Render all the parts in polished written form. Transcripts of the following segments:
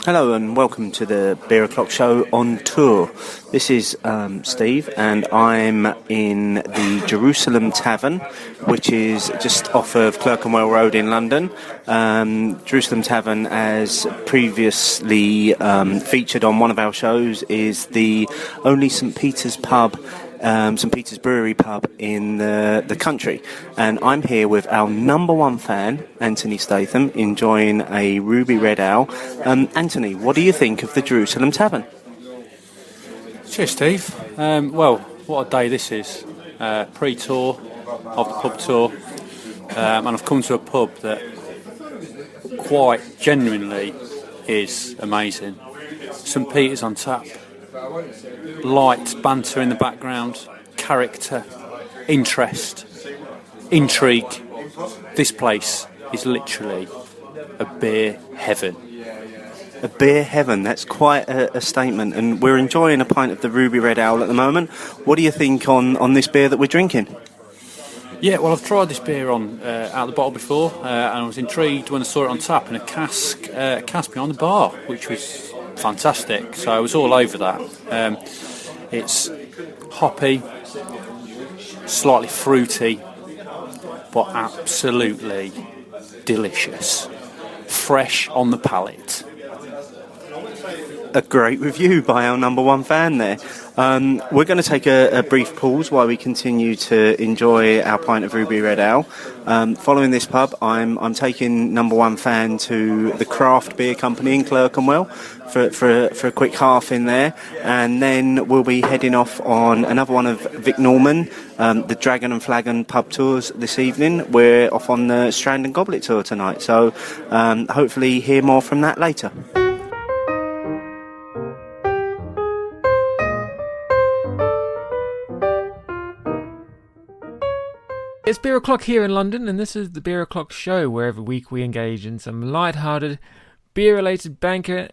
Hello and welcome to the Beer O'Clock Show on tour. This is Steve, and I'm in the Jerusalem Tavern, which is just off of Clerkenwell Road in London. Jerusalem Tavern, as previously featured on one of our shows, is the only St Peter's pub, St Peter's Brewery pub in the country. And I'm here with our number one fan, Anthony Statham, enjoying a Ruby Red Ale. Anthony, what do you think of the Jerusalem Tavern? Cheers, Steve. Well, what a day this is. Pre-tour of the pub tour. And I've come to a pub that quite genuinely is amazing. St Peter's on tap. Light banter in the background, character, interest, intrigue. This place is literally a beer heaven. A beer heaven, that's quite a statement, and we're enjoying a pint of the Ruby Red Ale at the moment. What do you think on this beer that we're drinking? Yeah, well, I've tried this beer on out of the bottle before, and I was intrigued when I saw it on tap in a cask behind the bar, which was fantastic. So I was all over that. It's hoppy, slightly fruity, but absolutely delicious. Fresh on the palate. A great review by our number one fan there. We're going to take a brief pause while we continue to enjoy our pint of Ruby Red Ale. Following this pub, I'm taking number one fan to the Craft Beer Company in Clerkenwell for a quick half in there, and then we'll be heading off on another one of Vic Norman, the Dragon Flagon pub tours this evening. We're off on the Strand and Goblet tour tonight, so hopefully hear more from that later. It's Beer O'Clock here in London, and this is the Beer O'Clock Show, where every week we engage in some light-hearted, beer-related banter,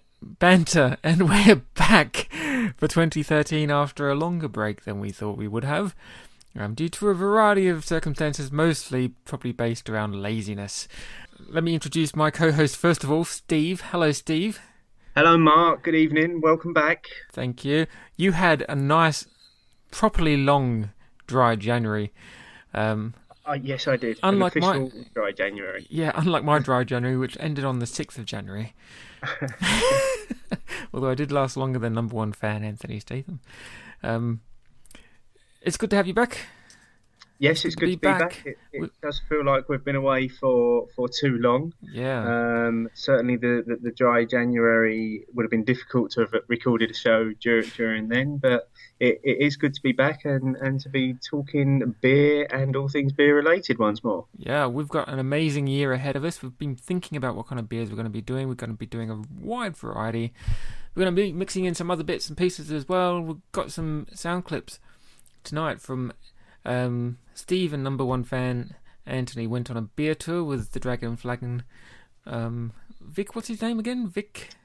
and we're back for 2013 after a longer break than we thought we would have, due to a variety of circumstances, mostly probably based around laziness. Let me introduce my co-host first of all, Steve. Hello, Steve. Hello, Mark. Good evening. Welcome back. Thank you. You had a nice, properly long, dry January. Yes, I did. Unlike an official dry January. Yeah, unlike my dry January, which ended on the 6th of January. Although I did last longer than number one fan Anthony Statham. It's good to have you back. Yes, it's good to be back. It does feel like we've been away for too long. Yeah. Certainly the dry January would have been difficult to have recorded a show during then, but it is good to be back and to be talking beer and all things beer related once more. Yeah, we've got an amazing year ahead of us. We've been thinking about what kind of beers we're going to be doing. We're going to be doing a wide variety. We're going to be mixing in some other bits and pieces as well. We've got some sound clips tonight from Steve and number one fan Anthony went on a beer tour with the Dragon Flagon. Vic, what's his name again? Vic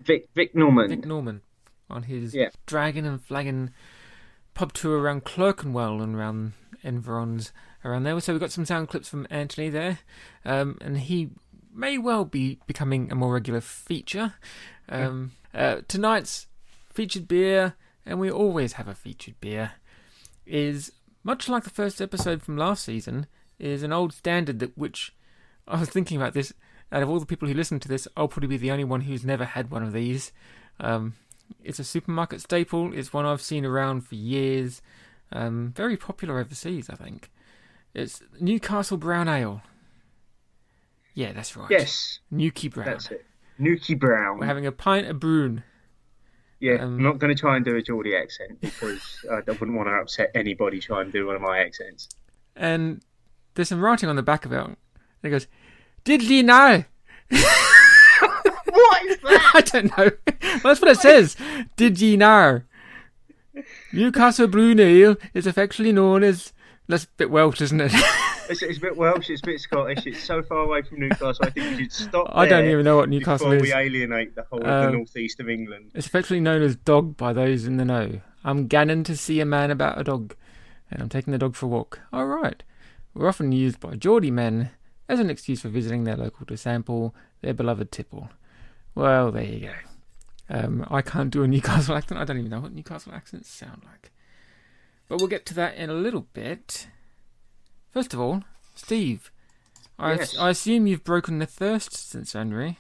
Norman. Vic Norman on his Dragon and Flagon pub tour around Clerkenwell and around environs around there. So we've got some sound clips from Anthony there, and he may well be becoming a more regular feature. Tonight's featured beer, and we always have a featured beer, is much like the first episode from last season, is an old standard that which I was thinking about this. Out of all the people who listen to this, I'll probably be the only one who's never had one of these. It's a supermarket staple. It's one I've seen around for years. Very popular overseas, I think. It's Newcastle Brown Ale. Yeah, that's right. Yes. Newkie Brown. That's it. Newkie Brown. We're having a pint of Broon. Yeah, I'm not going to try and do a Geordie accent because I wouldn't want to upset anybody trying to do one of my accents. And there's some writing on the back of it. And it goes, "Did ye know?" What is that? I don't know. Well, that's what it says. Did ye know? Newcastle Brown Ale is affectionately known as... That's a bit Welsh, isn't it? It's a bit Welsh, it's a bit Scottish, it's so far away from Newcastle, I think we should stop I don't even know what Newcastle is. Before we alienate the whole of the northeast of England. It's affectionately known as dog by those in the know. I'm ganning to see a man about a dog, and I'm taking the dog for a walk. All right. We're often used by Geordie men as an excuse for visiting their local to sample their beloved tipple. Well, there you go. I can't do a Newcastle accent. I don't even know what Newcastle accents sound like. But we'll get to that in a little bit. First of all, Steve, Yes. I assume you've broken the thirst since January.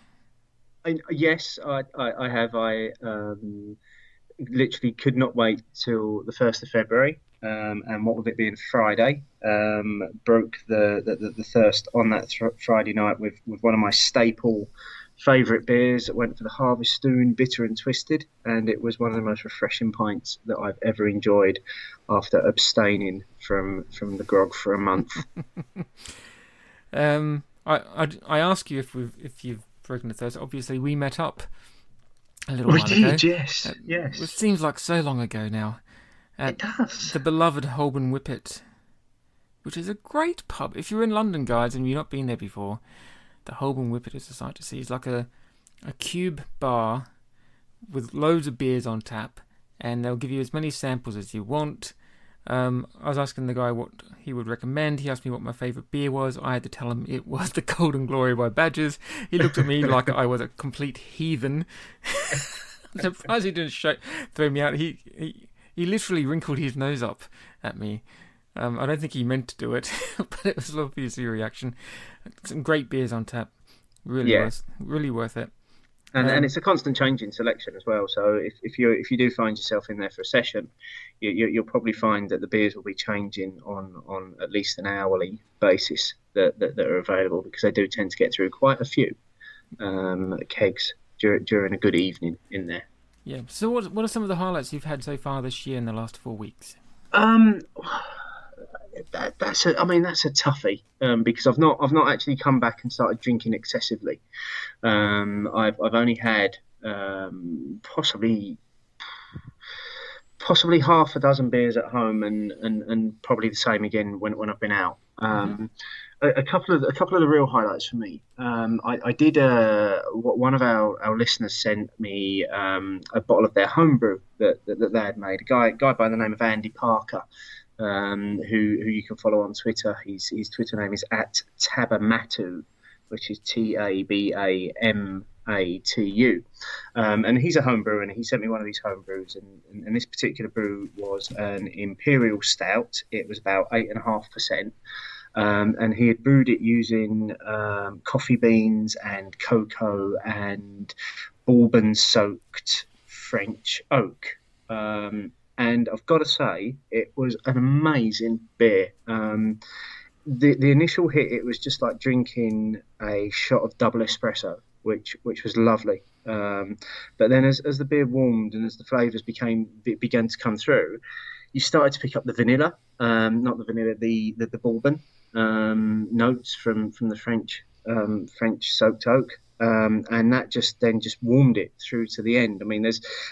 Yes, I have. I literally could not wait till the 1st of February. And what with it being Friday, broke the thirst on that Friday night with one of my staple favourite beers that went for the Harvest-Stoon Bitter and Twisted, and it was one of the most refreshing pints that I've ever enjoyed after abstaining from the grog for a month. I ask you if you've broken the thirst. Obviously, we met up a little while ago. Yes, yes. It seems like so long ago now. It does. The beloved Holborn Whippet, which is a great pub. If you're in London, guys, and you've not been there before, the Holborn Whippet is a sight to see. It's like a cube bar with loads of beers on tap, and they'll give you as many samples as you want. I was asking the guy what he would recommend. He asked me what my favourite beer was. I had to tell him it was the Golden Glory by Badgers. He looked at me like I was a complete heathen. I'm surprised he didn't throw me out. He literally wrinkled his nose up at me. I don't think he meant to do it, but it was obviously a reaction. Some great beers on tap. Really worth it. And it's a constant change in selection as well. So if you do find yourself in there for a session, you'll probably find that the beers will be changing on at least an hourly basis that are available, because they do tend to get through quite a few kegs during a good evening in there. Yeah. So what are some of the highlights you've had so far this year in the last 4 weeks? That's a toughie, because I've not actually come back and started drinking excessively. I've only had possibly half a dozen beers at home, and probably the same again when I've been out. A couple of the real highlights for me. I did one of our listeners sent me a bottle of their homebrew that they had made. A guy by the name of Andy Parker, who you can follow on Twitter. His Twitter name is @Tabamatu, which is TABAMATU. And he's a home brewer, and he sent me one of these home brews, and this particular brew was an imperial stout. It was about 8.5%. And he had brewed it using coffee beans and cocoa and bourbon-soaked French oak. And I've got to say, it was an amazing beer. The initial hit, it was just like drinking a shot of double espresso, which was lovely. But then as the beer warmed and as the flavours began to come through, you started to pick up the vanilla, not the vanilla, the bourbon notes from the French soaked oak. And that just warmed it through to the end. I mean,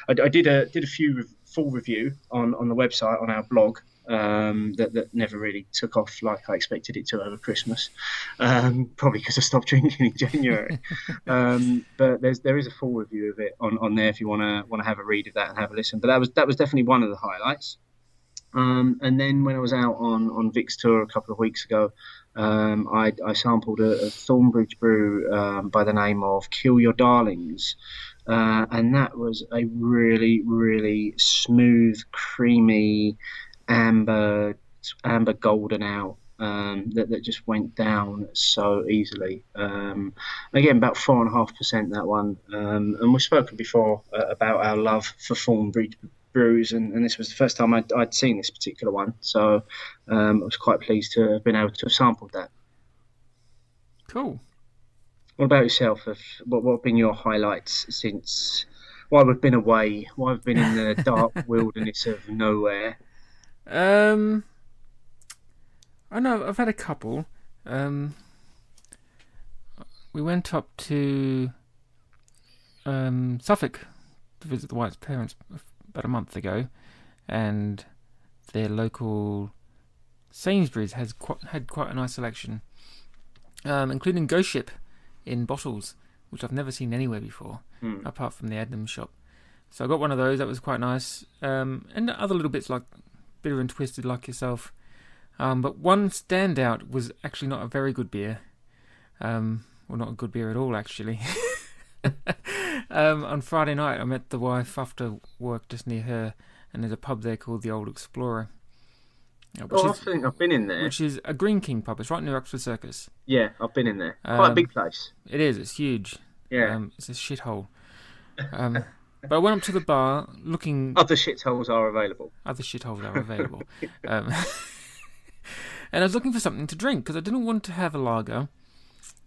I did a few full review on the website, on our blog, that never really took off like I expected it to over Christmas, probably because I stopped drinking in January. But there is a full review of it on there if you want to have a read of that and have a listen. But that was definitely one of the highlights. And then when I was out on Vic's tour a couple of weeks ago, I sampled a Thornbridge brew by the name of Kill Your Darlings. And that was a really, really smooth, creamy, amber golden ale that just went down so easily. Again, about 4.5% that one. And we've spoken before about our love for Thornbridge brews, and this was the first time I'd seen this particular one, so I was quite pleased to have been able to have sampled that. Cool. What about yourself? What have been your highlights since while we've been away, while we've been in the dark wilderness of nowhere? I know I've had a couple. We went up to Suffolk to visit the White's parents about a month ago, and their local Sainsbury's had quite a nice selection, including Ghost Ship in bottles, which I've never seen anywhere before, apart from the Adnams shop. So I got one of those. That was quite nice, and other little bits like Bitter and Twisted, like yourself. But one standout was actually not a very good beer, well, not a good beer at all, actually. On Friday night, I met the wife after work just near her, and there's a pub there called the Old Explorer. I think I've been in there. Which is a Green King pub. It's right near Oxford Circus. Yeah, I've been in there. Quite a big place. It is. It's huge. Yeah. It's a shithole. But I went up to the bar looking... Other shitholes are available. Other shitholes are available. And I was looking for something to drink because I didn't want to have a lager.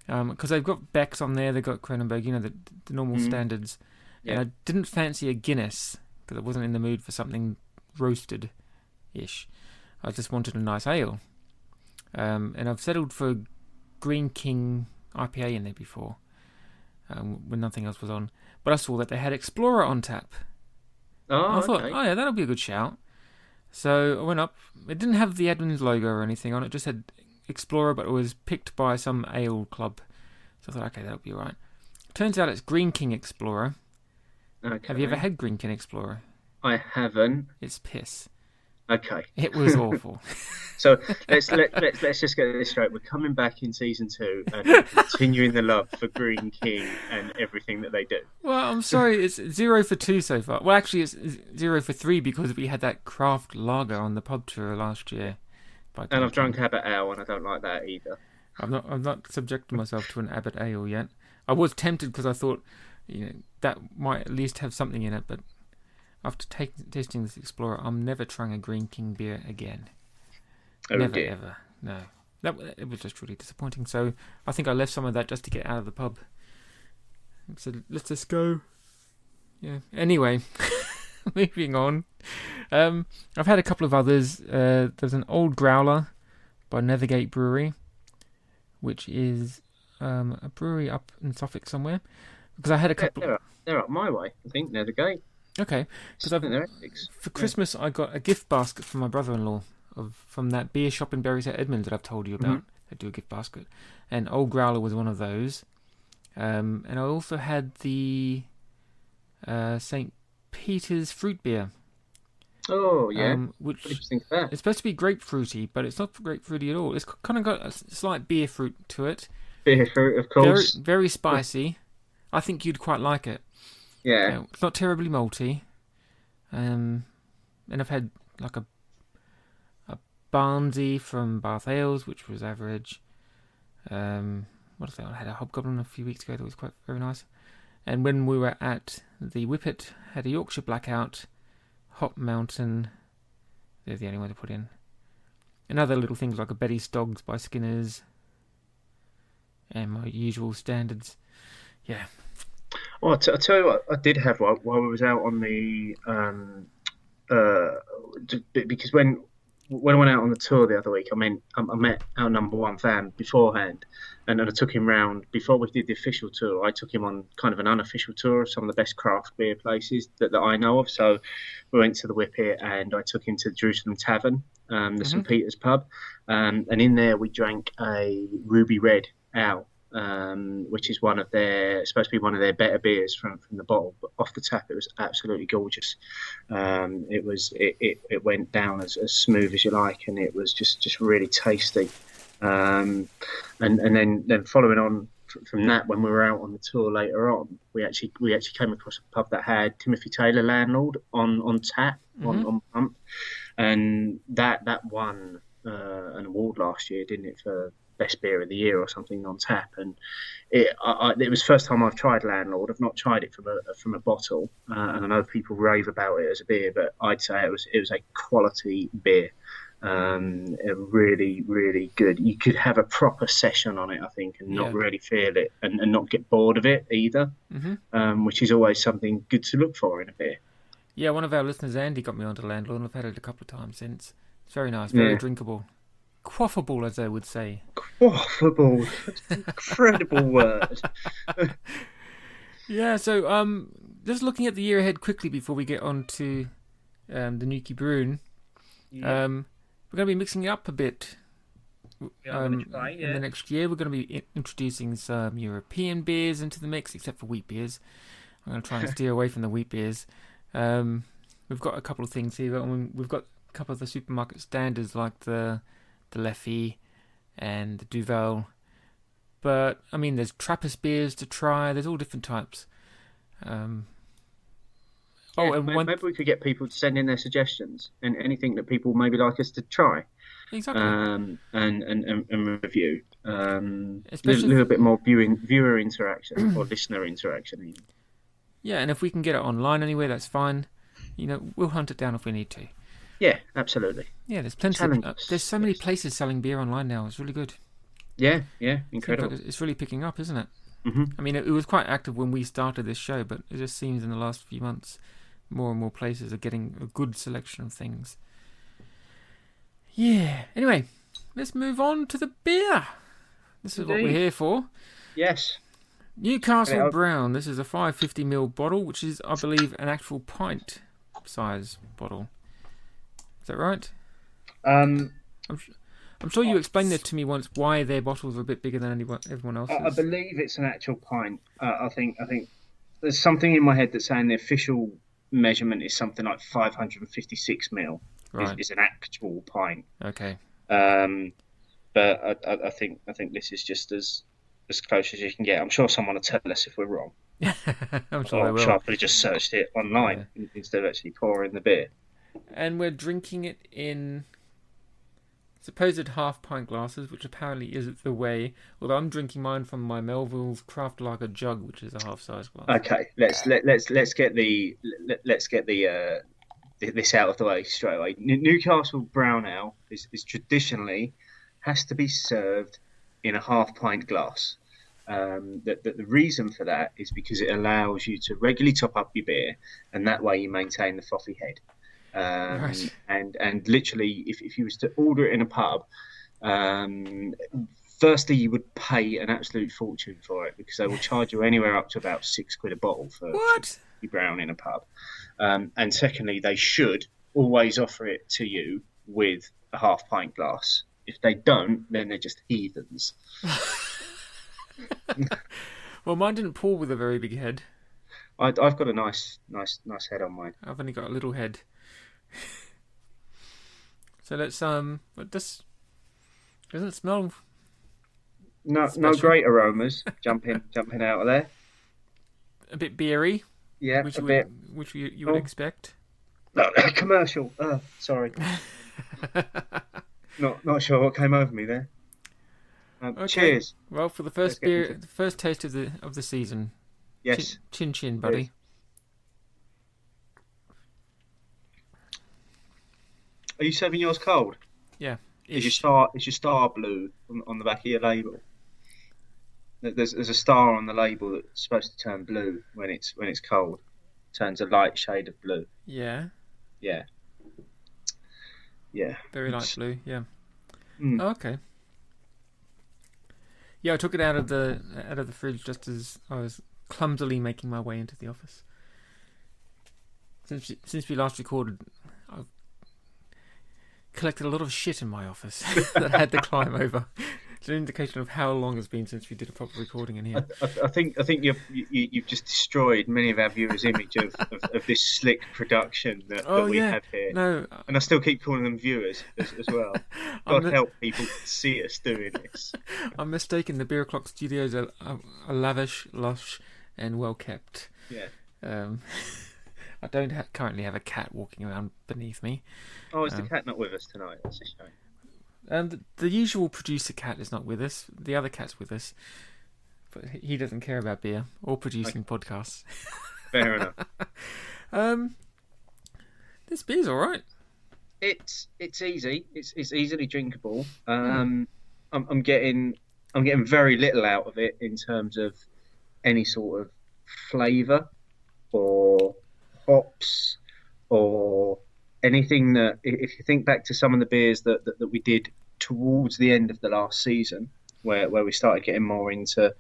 Because they've got Beck's on there, they've got Kronenberg, the normal standards. Yeah. And I didn't fancy a Guinness because I wasn't in the mood for something roasted-ish. I just wanted a nice ale. And I've settled for Green King IPA in there before, when nothing else was on. But I saw that they had Explorer on tap. I thought, that'll be a good shout. So I went up. It didn't have the Edmunds logo or anything on it. It just had Explorer, but it was picked by some ale club. So I thought, okay, that'll be all right. Turns out it's Green King Explorer. Okay. Have you ever had Green King Explorer? I haven't. It's piss. Okay. It was awful. So let's just get this straight. We're coming back in season 2 and continuing the love for Green King and everything that they do. Well, I'm sorry, it's 0 for 2 so far. Well, actually, it's 0 for 3 because we had that craft lager on the pub tour last year. And I've drunk Abbott Ale, and I don't like that either. I'm not subjecting myself to an Abbott Ale yet. I was tempted because I thought, that might at least have something in it, but after tasting this Explorer, I'm never trying a Green King beer again. Oh, never, dear. ever. No. It was just really disappointing. So I think I left some of that just to get out of the pub. So let's just go. Yeah. Anyway, moving on. I've had a couple of others. There's an Old Growler by Nethergate Brewery, which is a brewery up in Suffolk somewhere. Because I had a couple. They're up my way, I think. Nethergate. Okay, because for Christmas I got a gift basket from my brother-in-law from that beer shop in Bury St Edmunds that I've told you about. They do a gift basket, and Old Growler was one of those. And I also had the St Peter's fruit beer. Oh yeah, which what did you think of that? It's supposed to be grapefruity, but it's not grapefruity at all. It's kind of got a slight beer fruit to it. Beer fruit, of course. Very, very spicy. I think you'd quite like it. Yeah. It's not terribly malty. And I've had like a Barnsley from Bath Ales, which was average. What else? I had a Hobgoblin a few weeks ago that was quite very nice. And when we were at the Whippet, had a Yorkshire Blackout, Hop Mountain. They're the only one to put in. And other little things like a Betty Stoggs by Skinner's. And my usual standards. Yeah. Well, I'll tell you what I did have while we was out on the because when I went out on the tour the other week, I met our number one fan beforehand, and then I took him round before we did the official tour. I took him on kind of an unofficial tour of some of the best craft beer places that I know of. So we went to the Whippet, and I took him to the Jerusalem Tavern, the St Peter's pub, and in there we drank a Ruby Red Ale. Which is supposed to be one of their better beers from the bottle, but off the tap it was absolutely gorgeous. It went down as smooth as you like, and it was just really tasty. And then following on from that, when we were out on the tour later on, we actually came across a pub that had Timothy Taylor Landlord on tap on pump, and that won an award last year, didn't it, for best beer of the year or something on tap. And it was the first time I've tried Landlord. I've not tried it from a bottle, and I know people rave about it as a beer, but I'd say it was a quality beer. Really, really good. You could have a proper session on it, I think, and not really feel it, and not get bored of it either, which is always something good to look for in a beer. Yeah, one of our listeners, Andy, got me onto Landlord, and I've had it a couple of times since. It's very nice, very drinkable. Quaffable, as they would say. Quaffable. That's an incredible word. Yeah, so just looking at the year ahead quickly before we get on to the Nuki Bruin. Yeah. We're going to be mixing it up a bit. In the next year, we're going to be introducing some European beers into the mix, except for wheat beers. I'm going to try and steer away from the wheat beers. We've got a couple of things here. We've got a couple of the supermarket standards like the Leffy and the Duvel. But I mean, there's Trappist beers to try. There's all different types. Maybe we could get people to send in their suggestions and anything that people maybe like us to try. Exactly. And review. A Especially little bit more viewer interaction or listener interaction even. Yeah, and if we can get it online anyway, that's fine. We'll hunt it down if we need to. Yeah, absolutely. Yeah, there's plenty. There's so many places selling beer online now. It's really good. Yeah, incredible. It's really picking up, isn't it? Mm-hmm. I mean, it was quite active when we started this show, but it just seems in the last few months, more and more places are getting a good selection of things. Yeah. Anyway, let's move on to the beer. This is what we're here for. Yes. Newcastle Brown. This is a 550ml bottle, which is, I believe, an actual pint size bottle. Is that right? I'm sure you explained it to me once why their bottles are a bit bigger than everyone else's. I believe it's an actual pint. I think there's something in my head that's saying the official measurement is something like 556 ml. Right. Is an actual pint. Okay. But I think this is just as close as you can get. I'm sure someone will tell us if we're wrong. I'm sure they will. I'm sure I could have just searched it online instead of actually pouring the beer. And we're drinking it in supposed half-pint glasses, which apparently is the way. Although I'm drinking mine from my Melville's Craft Lager jug, which is a half-size glass. Okay, let's get this out of the way straight away. Newcastle Brown Ale is traditionally has to be served in a half-pint glass. The reason for that is because it allows you to regularly top up your beer, and that way you maintain the frothy head. Right. And literally, if you was to order it in a pub, firstly you would pay an absolute fortune for it because they will charge you anywhere up to about £6 a bottle for your brown in a pub. And secondly, they should always offer it to you with a half-pint glass. If they don't, then they're just heathens. Well, mine didn't pour with a very big head. I've got a nice head on mine. I've only got a little head. So let's this doesn't smell. No special. Great aromas jumping out of there. A bit beery. Yeah, which you would expect. No, commercial. Sorry. Not sure what came over me there. Okay. Cheers. Well, for the first beer, the first taste of the season. Yes. Chin, buddy. Cheers. Are you serving yours cold? Yeah. Is your star blue on the back of your label? There's a star on the label that's supposed to turn blue when it's cold. Turns a light shade of blue. Yeah. Yeah. Yeah. Very light blue. Yeah. Mm. Oh, okay. Yeah, I took it out of the fridge just as I was clumsily making my way into the office. Since we last recorded, I've collected a lot of shit in my office that I had to climb over. It's an indication of how long it's been since we did a proper recording in here. I think you've just destroyed many of our viewers' image of this slick production that we have here. No, and I still keep calling them viewers as well. God help people see us doing this. I'm mistaken. The Beer O'Clock Studios are lavish, lush, and well kept. Yeah. I don't currently have a cat walking around beneath me. Oh, is the cat not with us tonight? That's a shame. The usual producer cat is not with us. The other cat's with us, but he doesn't care about beer or producing podcasts. Fair enough. This beer's all right. It's easy. It's easily drinkable. I'm getting very little out of it in terms of any sort of flavour or hops or anything that, if you think back to some of the beers that we did towards the end of the last season, where we started getting more into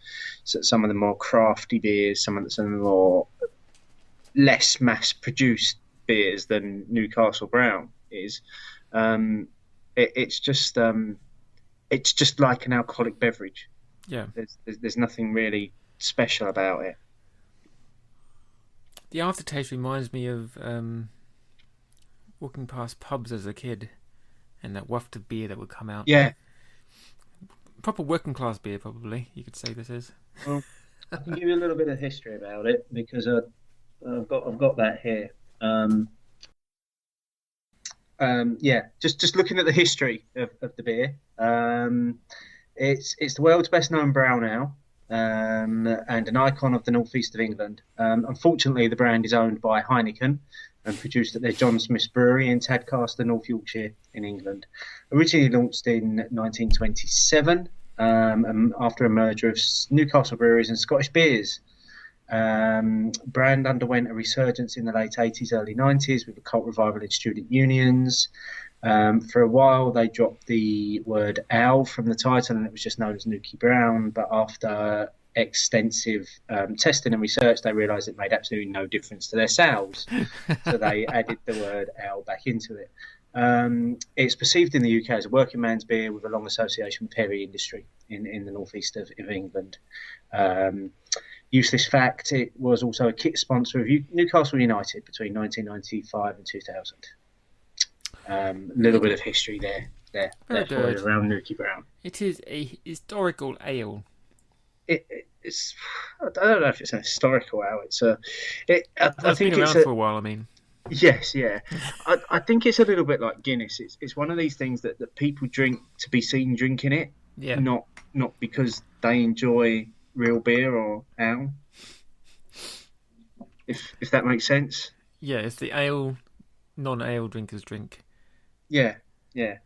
some of the more crafty beers, some of the more less mass-produced beers than Newcastle Brown is, it's just like an alcoholic beverage. Yeah, there's nothing really special about it. The aftertaste reminds me of walking past pubs as a kid, and that waft of beer that would come out. Yeah. proper working class beer, probably, you could say this is. Well, I can give you a little bit of history about it because I've got that here. Just looking at the history of the beer. It's the world's best known brown ale, and an icon of the northeast of England. Unfortunately, the brand is owned by Heineken and produced at their John Smith's Brewery in Tadcaster, North Yorkshire in England. Originally launched in 1927, and after a merger of Newcastle Breweries and Scottish Beers. Brand underwent a resurgence in the late 80s, early 90s with a cult revival in student unions. For a while, they dropped the word ale from the title and it was just known as Nuki Brown. But after extensive testing and research, they realised it made absolutely no difference to their sales. So they added the word ale back into it. It's perceived in the UK as a working man's beer with a long association with heavy industry in the northeast of England. Useless fact, it was also a kit sponsor of Newcastle United between 1995 and 2000. Little bit of history there for you around Nuki Brown. It is a historical ale. It's I don't know if it's an historical ale. It's I think been it's around for a while. I mean, yes, yeah. I think it's a little bit like Guinness. It's one of these things that people drink to be seen drinking it, not because they enjoy real beer or ale. If that makes sense. Yeah, it's the ale non-ale drinkers drink. Yeah. Yeah,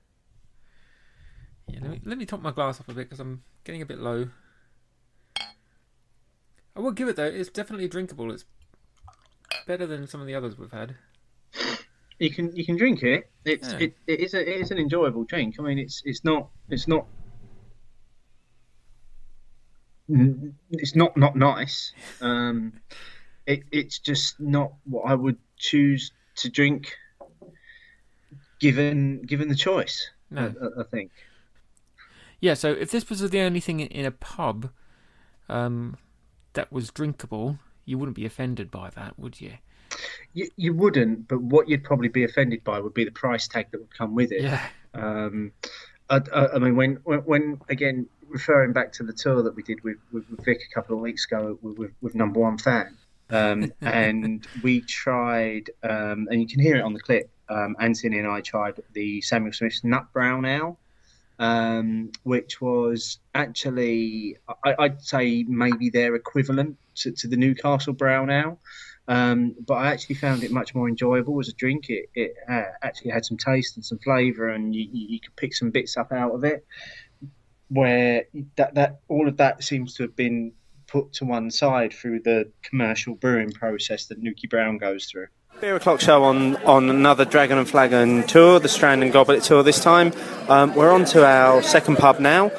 let me top my glass off a bit because I'm getting a bit low. I will give it though. It's definitely drinkable. It's better than some of the others we've had. You can drink it. It is an enjoyable drink. I mean, it's not nice. It's just not what I would choose to drink. Given the choice, no. I think. Yeah, so if this was the only thing in a pub that was drinkable, you wouldn't be offended by that, would you? You wouldn't, but what you'd probably be offended by would be the price tag that would come with it. Yeah. I mean, when again, referring back to the tour that we did with Vic a couple of weeks ago with Number One Fan, and we tried, and you can hear it on the clip, Anthony and I tried the Samuel Smith's Nut Brown Ale, which was actually, I'd say maybe their equivalent to the Newcastle Brown Ale. But I actually found it much more enjoyable as a drink. It actually had some taste and some flavour, and you could pick some bits up out of it. Where that all of that seems to have been put to one side through the commercial brewing process that Nuki Brown goes through. Beer O'Clock Show on another Dragon Flagon tour, the Strand and Goblet tour this time. We're on to our second pub now.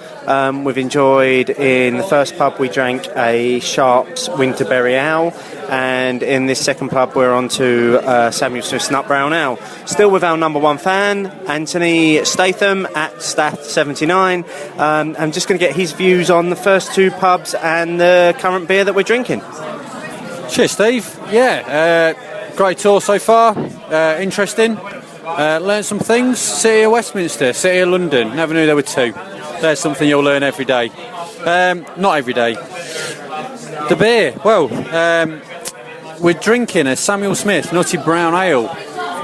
We've enjoyed, in the first pub we drank a Sharps Winterberry Ale, and in this second pub we're on to Samuel Smith's Nut Brown Ale. Still with our number one fan, Anthony Statham at Stath79. I'm just going to get his views on the first two pubs and the current beer that we're drinking. Cheers, Steve. Yeah, great tour so far. Interesting. Learned some things. City of Westminster, City of London. Never knew there were two. There's something you'll learn every day. Not every day. The beer. Well, we're drinking a Samuel Smith Nutty Brown Ale.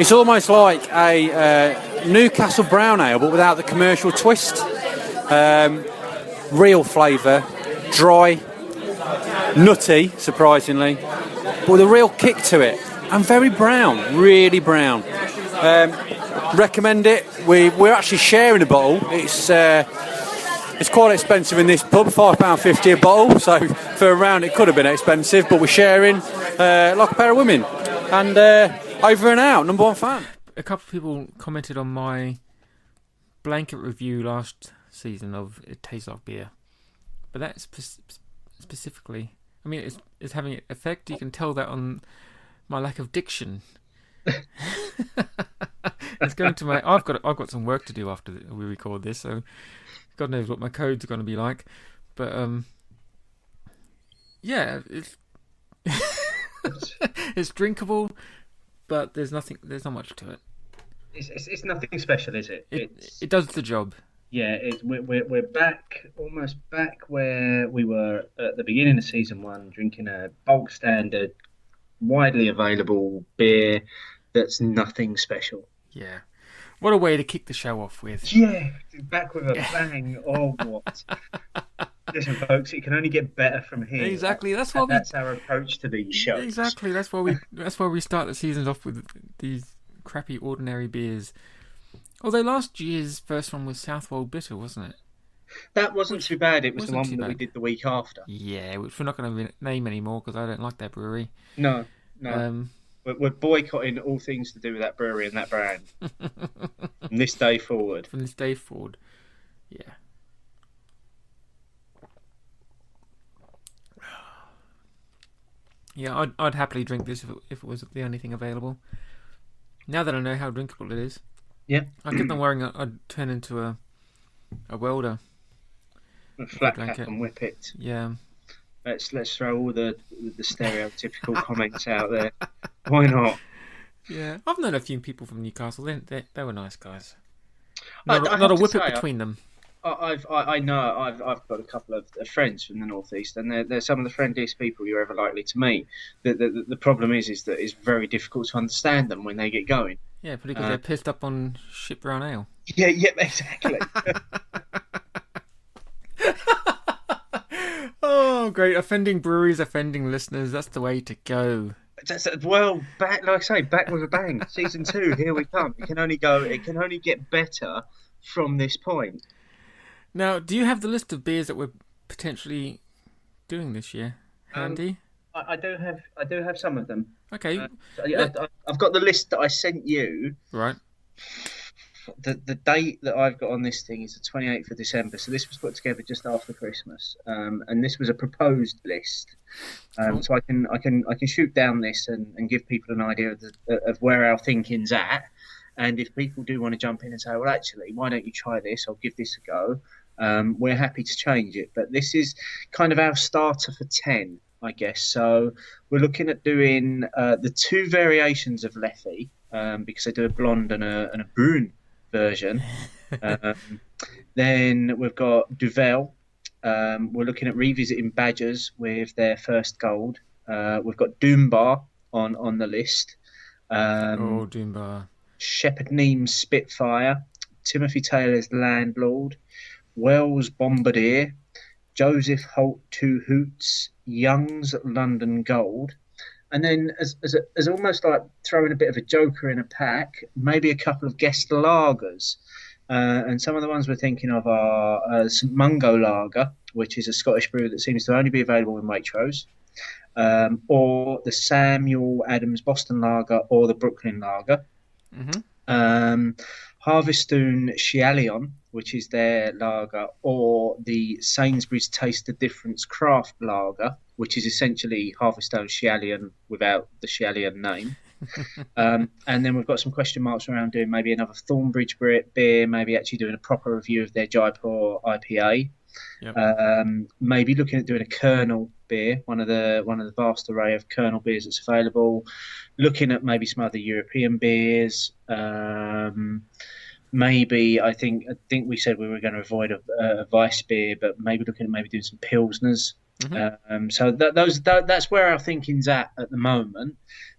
It's almost like a Newcastle Brown Ale, but without the commercial twist. Real flavour, dry, nutty, surprisingly, but with a real kick to it. And very brown, really brown. Recommend it. We're actually sharing a bottle. It's quite expensive in this pub, £5.50 a bottle. So for a round, it could have been expensive, but we're sharing like a pair of women. And over and out, number one fan. A couple of people commented on my blanket review last season of It Tastes Like Beer, but that's specifically. I mean, it's having an effect. You can tell that on my lack of diction. It's going to my. I've got some work to do after we record this, so God knows what my codes are going to be like. But yeah, it's it's drinkable, but there's not much to it. It's nothing special, is it? It does the job. Yeah, we're back, almost back where we were at the beginning of season one, drinking a bulk standard, widely available beer that's nothing special. Yeah. What a way to kick the show off with. Yeah, back with a bang or what? Listen, folks, it can only get better from here. Exactly. That's our approach to these shows. Exactly. That's why we start the seasons off with these crappy ordinary beers. Although last year's first one was Southwold Bitter, wasn't it? That wasn't too bad. It was the wasn't one too that we bad. did the week after. Yeah, which we're not going to name anymore because I don't like that brewery. No. Um, We're boycotting all things to do with that brewery and that brand from this day forward. From this day forward, yeah. Yeah, I'd happily drink this if it was the only thing available. Now that I know how drinkable it is, Yeah, I kept on worrying I'd turn into a welder. a flat cap Blanket. and whip it. Yeah. Let's throw all the stereotypical comments out there. Why not? Yeah, I've known a few people from Newcastle. They were nice guys. I Not have a to whippet say, between them. I know I've got a couple of friends from the northeast, and they're some of the friendliest people you're ever likely to meet. The problem is that it's very difficult to understand them when they get going. Yeah, probably because they're pissed up on shit brown ale. Yeah, exactly. Oh, great! Offending breweries, offending listeners. That's the way to go. Well, back like I say, back with a bang. Season 2, here we come. It can only get better from this point. Now, do you have the list of beers that we're potentially doing this year handy? I do have some of them. Okay. I've got the list that I sent you. Right. The date that I've got on this thing is the 28th of December, so this was put together just after Christmas, and this was a proposed list. Cool. So I can shoot down this and give people an idea of where our thinking's at, and if people do want to jump in and say, well, actually, why don't you try this? I'll give this a go. We're happy to change it, but this is kind of our starter for 10, I guess. So we're looking at doing the two variations of Leffy, because they do a blonde and a brune version. Then we've got Duvel. We're looking at revisiting Badgers with their first gold. We've got Doombar on the list. Doombar. Shepherd Neame's Spitfire. Timothy Taylor's Landlord. Wells Bombardier. Joseph Holt Two Hoots. Young's London Gold. And then, as almost like throwing a bit of a joker in a pack, maybe a couple of guest lagers. And some of the ones we're thinking of are St Mungo Lager, which is a Scottish brew that seems to only be available in Waitrose, or the Samuel Adams Boston Lager, or the Brooklyn Lager. Mm-hmm. Harvestoon Shialion, which is their lager, or the Sainsbury's Taste the Difference Craft Lager, which is essentially Harvestone Shialion without the Shialion name. And then we've got some question marks around doing maybe another Thornbridge beer, maybe actually doing a proper review of their Jaipur IPA. Yep. Maybe looking at doing a Colonel beer, one of the vast array of Colonel beers that's available. Looking at maybe some other European beers. Maybe I think we said we were going to avoid a Weiss beer, but maybe looking at maybe doing some Pilsners. Mm-hmm. So that's where our thinking's at the moment.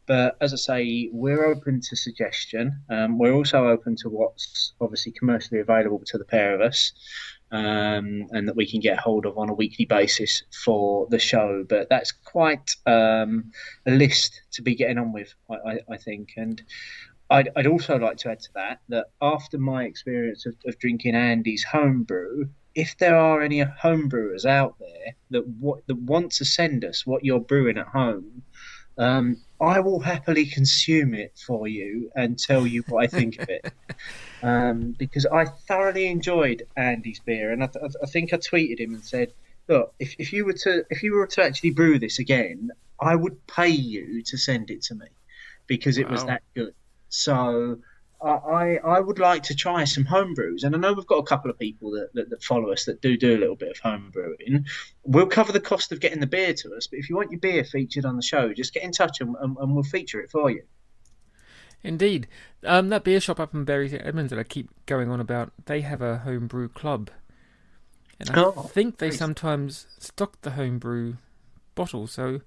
But as I say, we're open to suggestion. We're also open to what's obviously commercially available to the pair of us, and that we can get hold of on a weekly basis for the show. But that's quite a list to be getting on with, I think. And I'd also like to add to that after my experience of drinking Andy's homebrew, if there are any homebrewers out there that want to send us what you're brewing at home, I will happily consume it for you and tell you what I think of it. Because I thoroughly enjoyed Andy's beer, and I think I tweeted him and said, look, if you were to actually brew this again, I would pay you to send it to me because it was that good. So I would like to try some home brews, and I know we've got a couple of people that follow us that do a little bit of home brewing. We'll cover the cost of getting the beer to us, but if you want your beer featured on the show, just get in touch and we'll feature it for you. Indeed. That beer shop up in Bury Edmonds that I keep going on about, they have a homebrew club. And I think they sometimes stock the homebrew bottle. So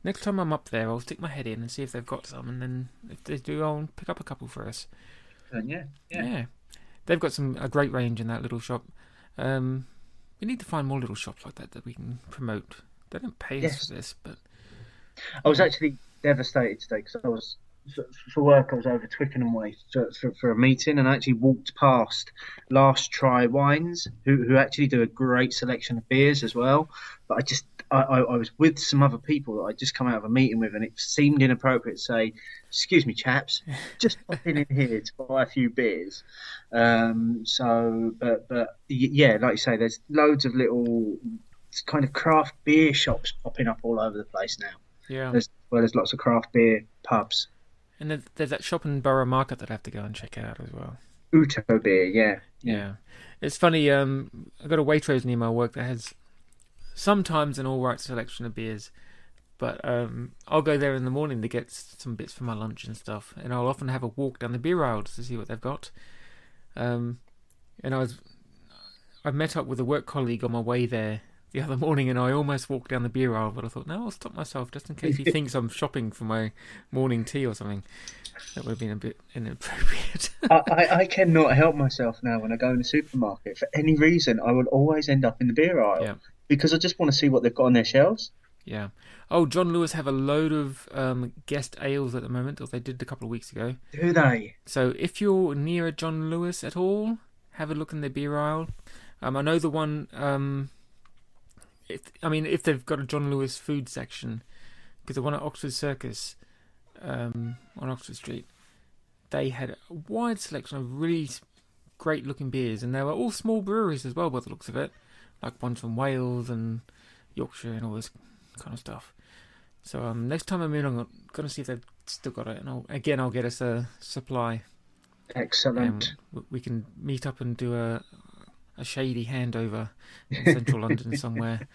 next time I'm up there, I'll stick my head in and see if they've got some. And then if they do, I'll pick up a couple for us. Yeah. They've got a great range in that little shop. We need to find more little shops like that we can promote. They don't pay us for this, but... I was actually devastated today because I was... For work, I was over Twickenham way for a meeting, and I actually walked past Last Try Wines, who actually do a great selection of beers as well. But I was with some other people that I'd just come out of a meeting with, and it seemed inappropriate to say, "Excuse me, chaps, just popping in here to buy a few beers." But yeah, like you say, there's loads of little kind of craft beer shops popping up all over the place now. Yeah, there's lots of craft beer pubs. And there's that shop in Borough Market that I have to go and check out as well. Uto beer, yeah. It's funny. I've got a Waitrose near my work that has sometimes an all right selection of beers, but I'll go there in the morning to get some bits for my lunch and stuff, and I'll often have a walk down the beer aisles to see what they've got. And I met up with a work colleague on my way there the other morning, and I almost walked down the beer aisle, but I thought, no, I'll stop myself just in case he thinks I'm shopping for my morning tea or something. That would have been a bit inappropriate. I cannot help myself now when I go in the supermarket. For any reason, I will always end up in the beer aisle because I just want to see what they've got on their shelves. Yeah. Oh, John Lewis have a load of guest ales at the moment, or they did a couple of weeks ago. Do they? So if you're near a John Lewis at all, have a look in their beer aisle. I know the one... If they've got a John Lewis food section, because the one at Oxford Circus on Oxford Street, they had a wide selection of really great looking beers, and they were all small breweries as well by the looks of it, like ones from Wales and Yorkshire and all this kind of stuff. So next time I'm in, I'm going to see if they've still got it, and I'll get us a supply. Excellent. We can meet up and do a shady handover in central London somewhere.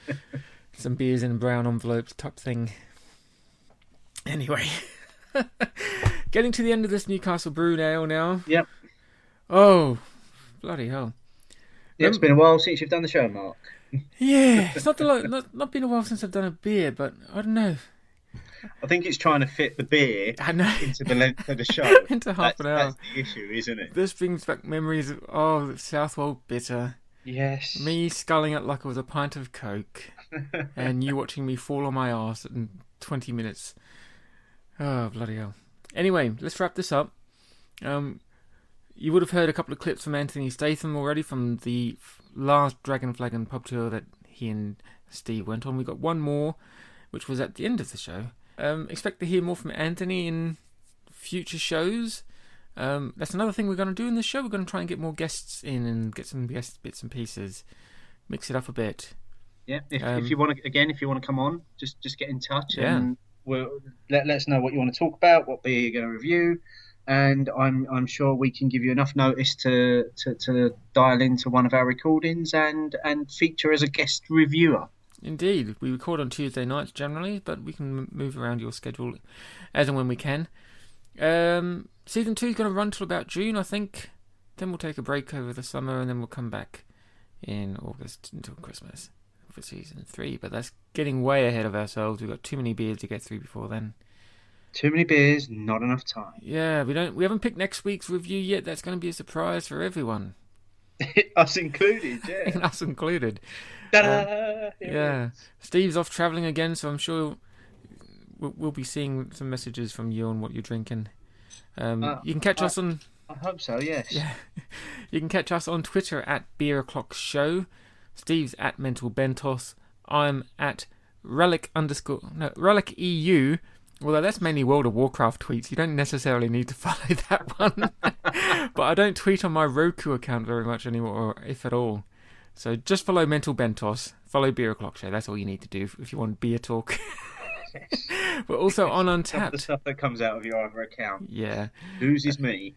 Some beers in brown envelopes type thing. Anyway. Getting to the end of this Newcastle Brew Ale now. Yep. Oh, bloody hell. Yeah, it's been a while since you've done the show, Mark. Yeah, it's not been a while since I've done a beer, but I don't know. I think it's trying to fit the beer into the length of the show. Into half an hour. That's the issue, isn't it? This brings back memories of the Southwold Bitter. Yes. Me sculling it like it was a pint of Coke, and you watching me fall on my arse in 20 minutes. Oh, bloody hell. Anyway, let's wrap this up. You would have heard a couple of clips from Anthony Statham already from the last Dragon Flagon pub tour that he and Steve went on. We got one more, which was at the end of the show. Expect to hear more from Anthony in future shows. That's another thing we're going to do in the show. We're going to try and get more guests in and get some guest bits and pieces. Mix it up a bit. Yeah, if you want to come on, just get in touch and let us know what you want to talk about, what beer you're going to review, and I'm sure we can give you enough notice to dial into one of our recordings and feature as a guest reviewer. Indeed, we record on Tuesday nights generally, but we can move around your schedule as and when we can. Season 2 is going to run till about June, I think. Then we'll take a break over the summer, and then we'll come back in August until Christmas for Season 3. But that's getting way ahead of ourselves. We've got too many beers to get through before then. Too many beers, not enough time. Yeah, we haven't picked next week's review yet. That's going to be a surprise for everyone. Us included, yeah. Us included. Ta-da! Yeah. Steve's off travelling again, so I'm sure we'll be seeing some messages from you on what you're drinking. You can catch us on... I hope so, yes. Yeah. You can catch us on Twitter at Beer O'Clock Show. Steve's at Mental Bentos. I'm at Relic EU. Although that's mainly World of Warcraft tweets. You don't necessarily need to follow that one. But I don't tweet on my Roku account very much anymore, if at all. So just follow Mental Bentos. Follow Beer O'Clock Show. That's all you need to do if you want beer talk. Yes. We're also on Some Untapped. of the stuff that comes out of your other account. Yeah. Loses me.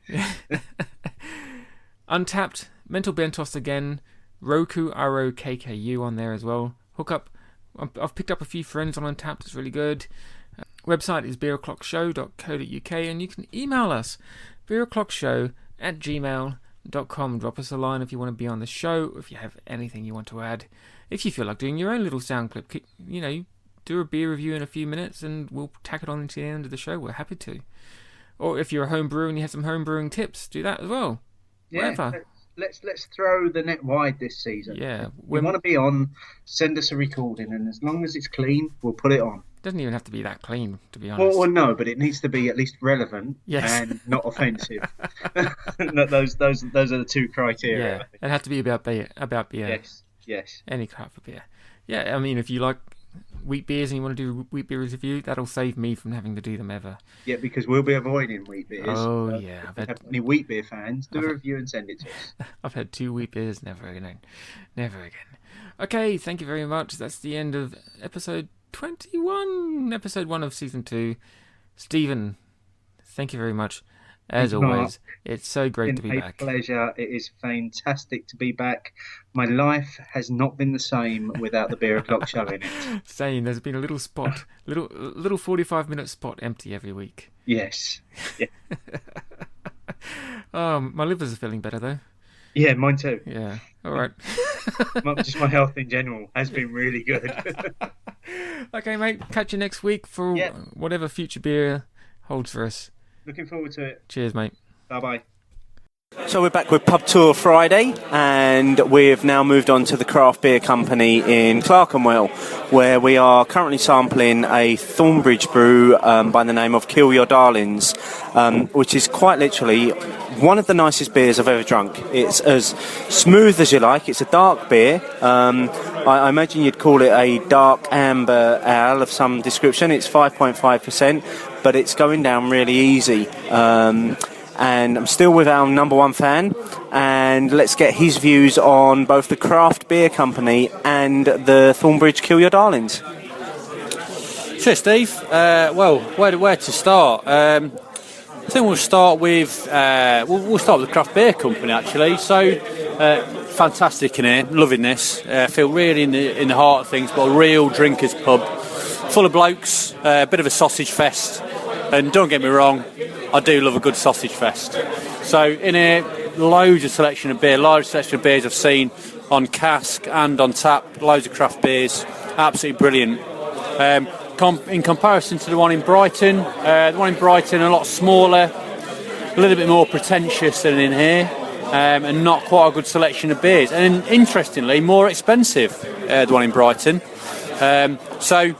Untapped, Mental Bentos again, Roku, ROKKU on there as well. Hook up. I've picked up a few friends on Untapped. It's really good. website is beeroclockshow.co.uk, and you can email us, beeroclockshow@gmail.com. Drop us a line if you want to be on the show, if you have anything you want to add. If you feel like doing your own little sound clip, do a beer review in a few minutes and we'll tack it on into the end of the show. We're happy to. Or if you're a home brewer and you have some home brewing tips, do that as well. Yeah, whatever. Let's throw the net wide this season. Yeah. We want to be on, send us a recording, and as long as it's clean, we'll put it on. It doesn't even have to be that clean, to be honest. Well, no, but it needs to be at least relevant and not offensive. those are the two criteria. Yeah, it has to be about beer. Yes. Any craft of beer. Yeah, I mean, if you like wheat beers and you want to do wheat beer review, that'll save me from having to do them ever. Yeah, because we'll be avoiding wheat beers. Oh, yeah. If you have any wheat beer fans, do a review and send it to us. I've had 2 wheat beers, never again. Okay, thank you very much. That's the end of episode 21, episode 1 of season 2. Stephen, thank you very much. As always, it's so great to be back. It's a pleasure. It is fantastic to be back. My life has not been the same without the Beer O'Clock Show in it. Same. There's been a little spot, little 45-minute spot empty every week. Yes. Yeah. My livers are feeling better though. Yeah, mine too. Yeah. All right. Just my health in general has been really good. Okay, mate. Catch you next week for whatever future beer holds for us. Looking forward to it. Cheers, mate. Bye-bye. So we're back with Pub Tour Friday, and we've now moved on to the craft beer company in Clerkenwell, where we are currently sampling a Thornbridge brew by the name of Kill Your Darlings, which is quite literally one of the nicest beers I've ever drunk. It's as smooth as you like. It's a dark beer. I imagine you'd call it a dark amber ale of some description. It's 5.5%, but it's going down really easy. And I'm still with our number one fan, and let's get his views on both the craft beer company and the Thornbridge Kill Your Darlings. Sure, Steve. Well, where to start? I think we'll start with we'll start with the craft beer company actually. So fantastic in here, loving this. Feel really in the heart of things, but a real drinkers pub, full of blokes, a bit of a sausage fest. And don't get me wrong, I do love a good sausage fest. So in here, loads of selection of beer, large selection of beers I've seen on cask and on tap, loads of craft beers, absolutely brilliant. In comparison to the one in Brighton, a lot smaller, a little bit more pretentious than in here, and not quite a good selection of beers. And interestingly, more expensive, the one in Brighton. So you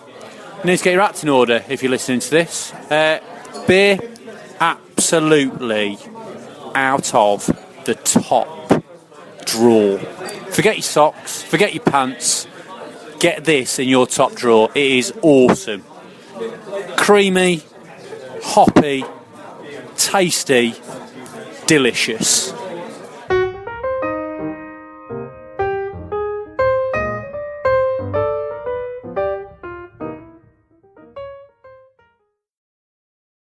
need to get your act in order if you're listening to this. Beer, absolutely out of the top drawer. Forget your socks, forget your pants, get this in your top drawer. It is awesome. Creamy, hoppy, tasty, delicious.